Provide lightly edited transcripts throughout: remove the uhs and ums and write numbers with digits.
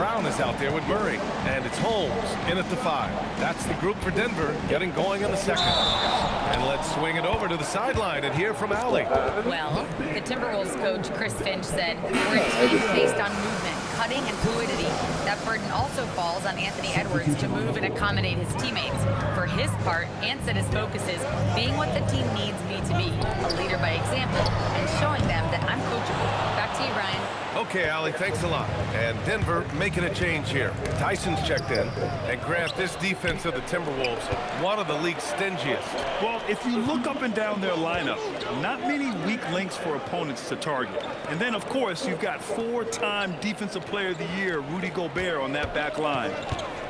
Brown is out there with Murray, and it's Holmes in at the 5. That's the group for Denver getting going in the second. And let's swing it over to the sideline and hear from Allie. Well, the Timberwolves coach Chris Finch said, "We're a team based on movement, cutting, and fluidity. That burden also falls on Anthony Edwards to move and accommodate his teammates. For his part, Ant said his focus is being what the team needs me to be, a leader by example, and showing them that I'm coachable." Back to you, Ryan. Okay, Allie, thanks a lot. And Denver making a change here. Tyson's checked in. And Grant, this defense of the Timberwolves, one of the league's stingiest. Well, if you look up and down their lineup, not many weak links for opponents to target. And then, of course, you've got 4-time Defensive Player of the Year, Rudy Gobert, on that back line.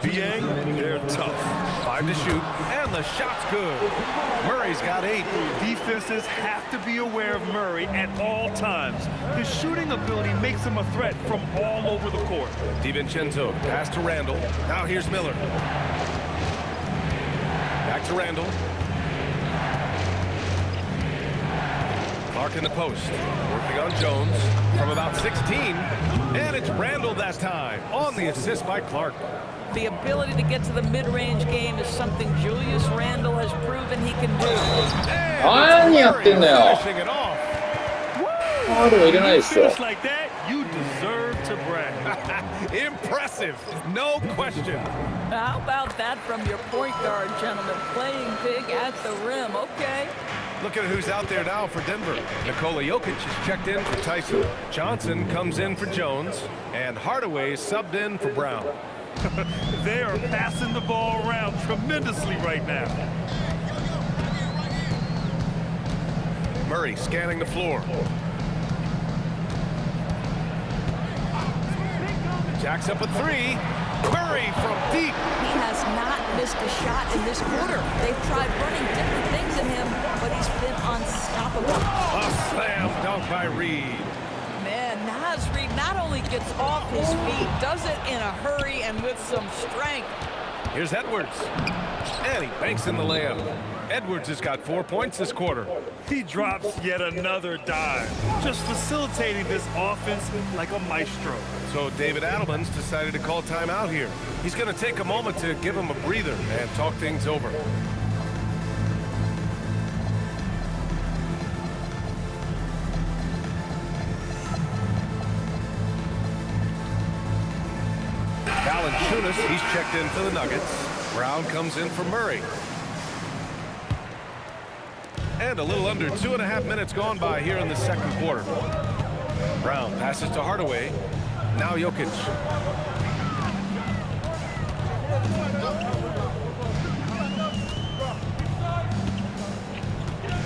BA, they're tough. 5 to shoot, and the shot's good. Murray's got 8. Defenses have to be aware of Murray at all times. His shooting ability makes him a threat from all over the court. DiVincenzo, pass to Randall. Now here's Miller. Back to Randall. Clark in the post, working on Jones from about 16. And it's Randall that time, on the assist by Clark. The ability to get to the mid-range game is something Julius Randle has proven he can do. Finishing it off. Finish like that, you deserve to brag. Impressive, no question. How about that from your point guard, gentlemen? Playing big at the rim, okay. Look at who's out there now for Denver. Nikola Jokic is checked in for Tyson. Johnson comes in for Jones. And Hardaway subbed in for Brown. They are passing the ball around tremendously right now. Murray scanning the floor. Jacks up a 3. Murray from deep. He has not missed a shot in this quarter. They've tried running different things at him, but he's been unstoppable. A slam dunk by Reed. Man, Naz Reid not only gets off his feet, does it in a hurry and with some strength. Here's Edwards. And he banks in the layup. Edwards has got 4 points this quarter. He drops yet another dime, just facilitating this offense like a maestro. So David Adelman's decided to call timeout here. He's going to take a moment to give him a breather and talk things over. Valanciunas, he's checked in for the Nuggets. Brown comes in for Murray. And a little under 2.5 minutes gone by here in the second quarter. Brown passes to Hardaway. Now Jokic.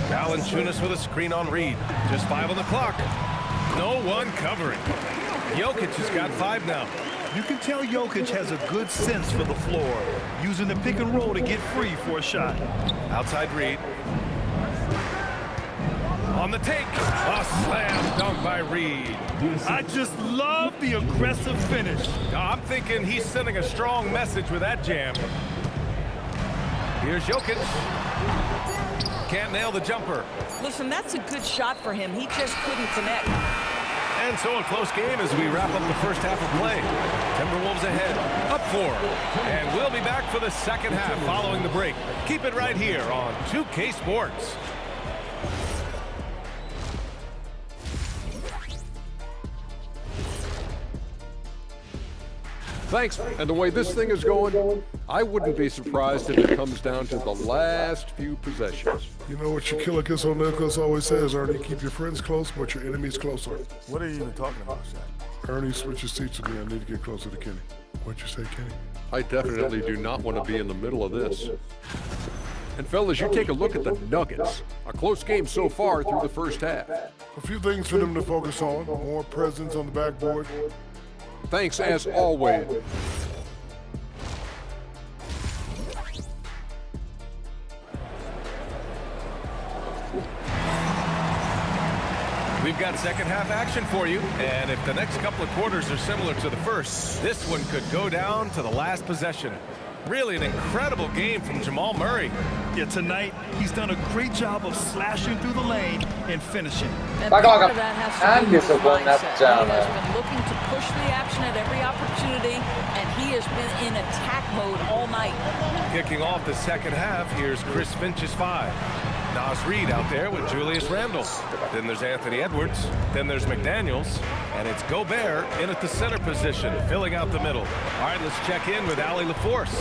Valanciunas with a screen on Reed. Just 5 on the clock. No one covering. Jokic has got 5 now. You can tell Jokic has a good sense for the floor, using the pick and roll to get free for a shot. Outside Reed. On the take. A slam dunk by Reed. I just love the aggressive finish. I'm thinking he's sending a strong message with that jam. Here's Jokic. Can't nail the jumper. Listen, that's a good shot for him. He just couldn't connect. And so a close game as we wrap up the first half of play. Timberwolves ahead, up 4. And we'll be back for the second half following the break. Keep it right here on 2K Sports. Thanks. And the way this thing is going, I wouldn't be surprised if it comes down to the last few possessions. You know what Shaquille O'Neal always says, Ernie, keep your friends close, but your enemies closer. What are you even talking about, Shaq? Ernie switches seats with me. I need to get closer to Kenny. What'd you say, Kenny? I definitely do not want to be in the middle of this. And fellas, you take a look at the Nuggets. A close game so far through the first half. A few things for them to focus on. More presence on the backboard. Thanks as always. We've got second half action for you, and if the next couple of quarters are similar to the first, this one could go down to the last possession. Really an incredible game from Jamal Murray. Yeah, tonight he's done a great job of slashing through the lane and finishing. And part of that has to do with his mindset. He has been looking to push the action at every opportunity opportunity, and he has been in attack mode all night. Kicking off the second half, here's Chris Finch's 5. Nas Reed out there with Julius Randle. Then there's Anthony Edwards. Then there's McDaniels. And it's Gobert in at the center position, filling out the middle. All right, let's check in with Allie LaForce.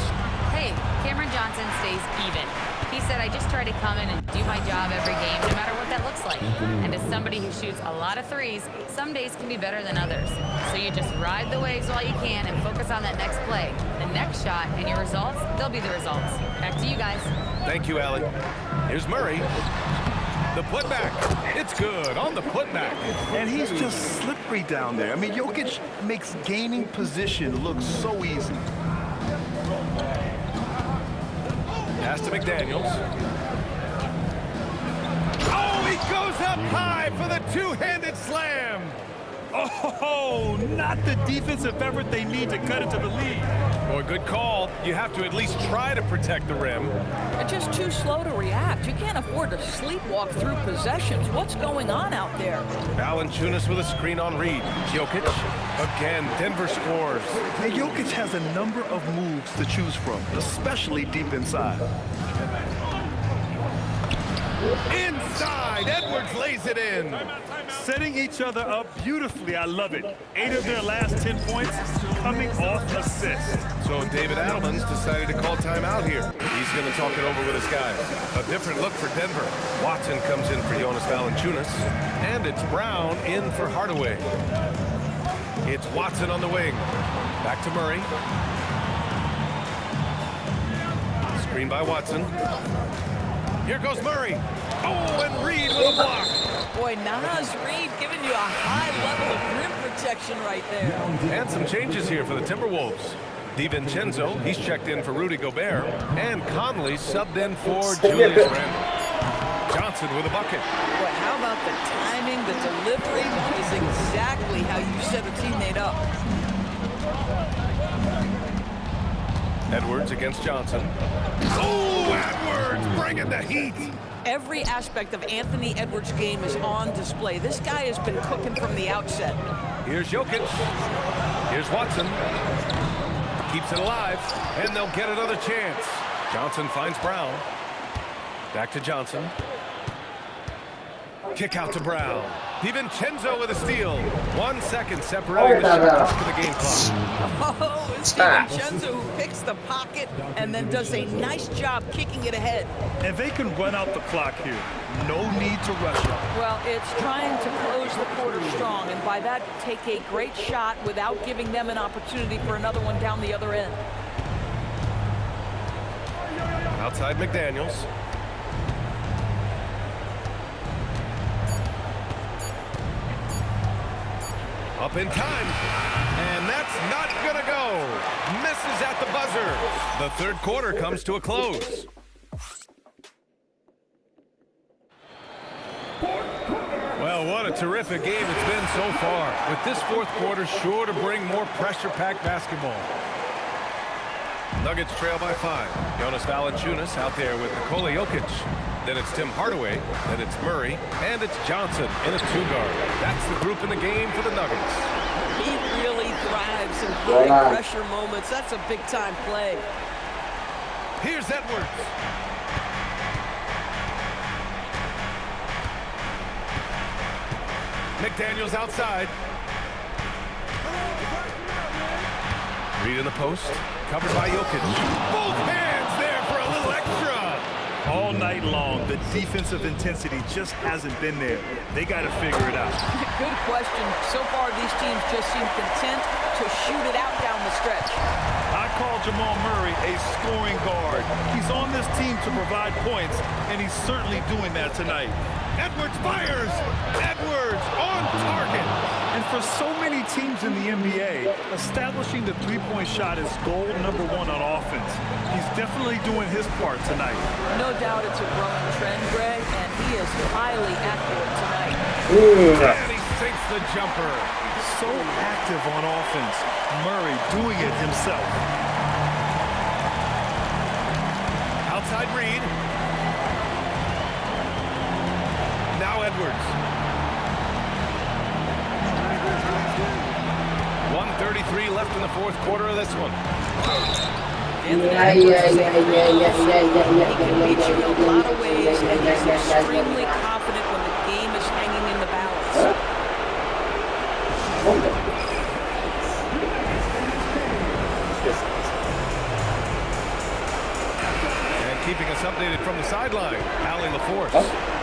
Hey, Cameron Johnson stays even. He said, I just try to come in and do my job every game, no matter what that looks like. And as somebody who shoots a lot of threes, some days can be better than others. So you just ride the waves while you can and focus on that next play. The next shot and your results, they'll be the results. Back to you guys. Thank you, Allie. Here's Murray. The putback. It's good on the putback. And he's just slippery down there. I mean, Jokic makes gaining position look so easy. Pass to McDaniels. Oh, he goes up high for the two-handed slam. Oh, not the defensive effort they need to cut into the lead. Boy, good call. You have to at least try to protect the rim. They're just too slow to react. You can't afford to sleepwalk through possessions. What's going on out there? Valanciunas with a screen on Reed. Jokic. Again, Denver scores. Now, Jokic has a number of moves to choose from, especially deep inside. Inside, Edwards lays it in. Setting each other up beautifully. I love it. 8 of their last 10 points coming off assists. So David Adelman's decided to call timeout here. He's going to talk it over with his guys. A different look for Denver. Watson comes in for Jonas Valanciunas. And it's Brown in for Hardaway. It's Watson on the wing. Back to Murray. Screen by Watson. Here goes Murray. Oh, and Reed with a block. Boy, Nas Reed giving you a high level of rim protection right there. And some changes here for the Timberwolves. DiVincenzo, he's checked in for Rudy Gobert. And Conley subbed in for Julius Randle. Johnson with a bucket. Boy, how about the timing, the delivery is exactly how you set a teammate up. Edwards against Johnson. Oh, Edwards bringing the heat. Every aspect of Anthony Edwards' game is on display. This guy has been cooking from the outset. Here's Jokic. Here's Watson. Keeps it alive, and they'll get another chance. Johnson finds Brown. Back to Johnson. Kick out to Brown. DiVincenzo with a steal. 1 second separating the shot clock to the game clock. Oh, it's DiVincenzo who picks the pocket and then does a nice job kicking it ahead. And they can run out the clock here. No need to rush it. Well, it's trying to close the quarter strong, and by that, take a great shot without giving them an opportunity for another one down the other end. Outside McDaniels. Up in time, and that's not gonna go. Misses at the buzzer. The third quarter comes to a close. Well, what a terrific game it's been so far. With this fourth quarter sure to bring more pressure-packed basketball. Nuggets trail by 5. Jonas Valanciunas out there with Nikola Jokic. Then it's Tim Hardaway, then it's Murray, and it's Johnson in a 2-guard. That's the group in the game for the Nuggets. He really thrives in high-pressure moments. That's a big-time play. Here's Edwards. McDaniels outside. Reed in the post, covered by Jokic. Both hands there for a little extra. All night long, the defensive intensity just hasn't been there. They got to figure it out. Good question. So far, these teams just seem content to shoot it out down the stretch. I call Jamal Murray a scoring guard. He's on this team to provide points, and he's certainly doing that tonight. Edwards fires. Edwards on target. And for so many teams in the NBA, establishing the three-point shot is goal number 1 on offense. He's definitely doing his part tonight. No doubt it's a growing trend, Greg, and he is highly accurate tonight. And he sinks the jumper. So active on offense. Murray doing it himself. Outside Reed. Now Edwards. 1:33 left in the fourth quarter of this one. Anthony Edwards is he can beat you in a lot of ways, and he's extremely confident when the game is hanging in the balance. And keeping us updated from the sideline, Allie LaForce.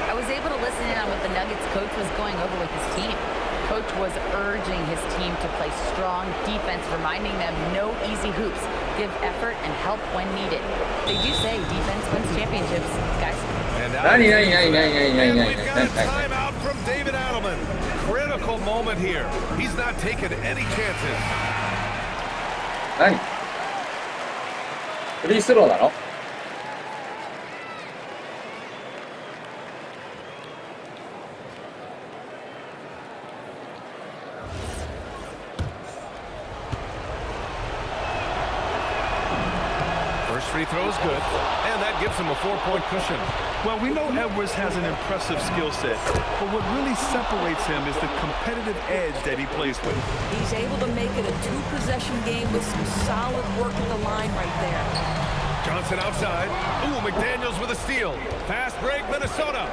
I was able to listen in on what the Nuggets coach was going over with his team. Coach was urging his team to play strong defense, reminding them no easy hoops, give effort and help when needed. They do say defense wins championships, guys. And we've got a timeout from David Adelman. Critical moment here. He's not taking any chances. 何フリースローなの First free throw is good, and that gives him a 4-point cushion. Well, we know Edwards has an impressive skill set, but what really separates him is the competitive edge that he plays with. He's able to make it a two-possession game with some solid work at the line right there. Johnson outside. Ooh, McDaniels with a steal. Fast break, Minnesota.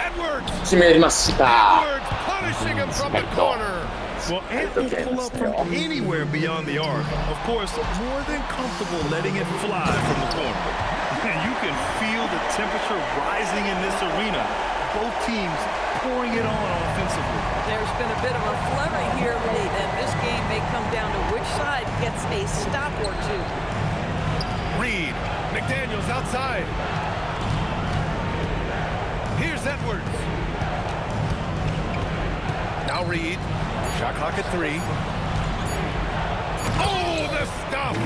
Edwards. 決めました Edwards punishing him from the corner. Well, Ant will pull up from anywhere beyond the arc. Of course, more than comfortable letting it fly from the corner. And you can feel the temperature rising in this arena. Both teams pouring it on offensively. There's been a bit of a flurry here late, and this game may come down to which side gets a stop or two. Reed. McDaniels outside. Here's Edwards. Now Reed. Shot clock at 3. Oh, the stop!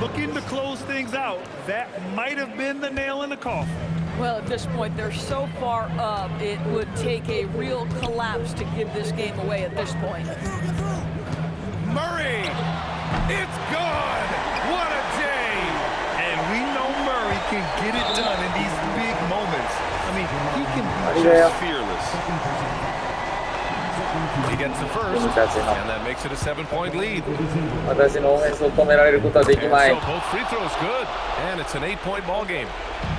Looking to close things out. That might have been the nail in the coffin. Well, at this point, they're so far up, it would take a real collapse to give this game away at this point. Murray! It's gone! What a day! And we know Murray can get it done in these big moments. I mean, he can be just fearless. He gets the first, and that makes it a 7-point lead. 私のオフェンスを止められることはできまい And so both free throws good, and it's an 8-point ball game.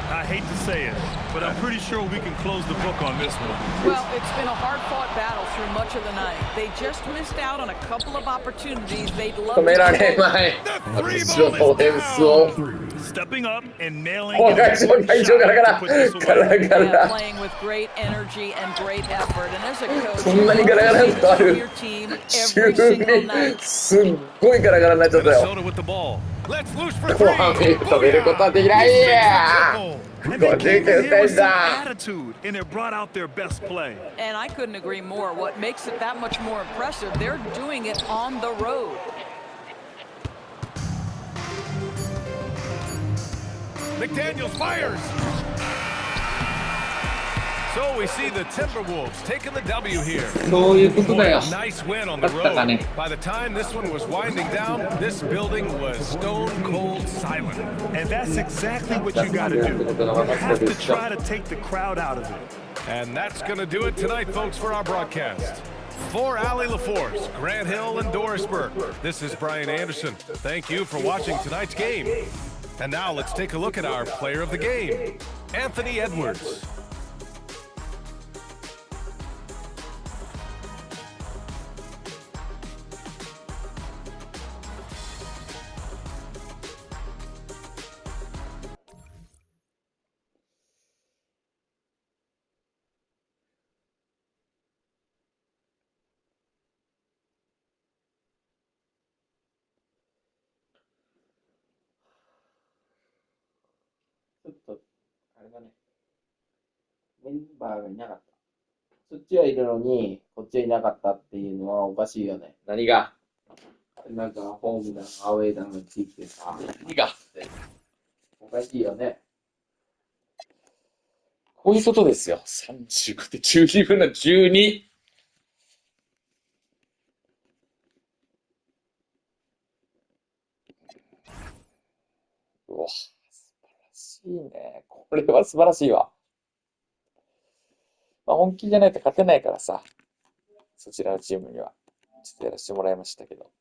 I hate to say it, but I'm pretty sure we can close the book on this one. Well, it's been a hard-fought battle through much of the night. They just missed out on a couple of opportunities they'd love 止めら to れまい The three 私の ball オフェン is スを Stepping up and nailing お会場会場ガラガラ to put this ガ away. ラガ Yeah, ラ playing with great energy and great effort. And as a coach, そんなにガラガラになる your team 急 every single に night. すっごいガラガラになっちゃったよ Minnesota with the ball. Let's loose for 後半 three. 止めることはできない And they came in here with 50 some 点 attitude, and it brought out their best play. And I couldn't agree more. What makes it that much more impressive, they're doing it on the road. McDaniels fires. So we see the Timberwolves taking the W here. そういうことだよ Nice win on the だったか road. ね By the time this one was winding down, this building was stone cold silent. And that's exactly what you got to do. You have to try to take the crowd out of it. And that's going to do it tonight, folks, for our broadcast. For Allie LaForce, Grant Hill, and Doris Burke, this is Brian Anderson. Thank you for watching tonight's game. And now let's take a look at our player of the game, Anthony Edwards.ちょっと、あれだね。メンバーがいなかった。そっちはいるのに、こっちはいなかったっていうのはおかしいよね。何がなんか、ホームだの、アウェーだのついてさ。何がっておかしいよね。こういうことですよ。35で12分の12。うわ、素晴らしいね。これは素晴らしいわ。まあ、本気じゃないと勝てないからさ。そちらのチームには。ちょっとやらせてもらいましたけど。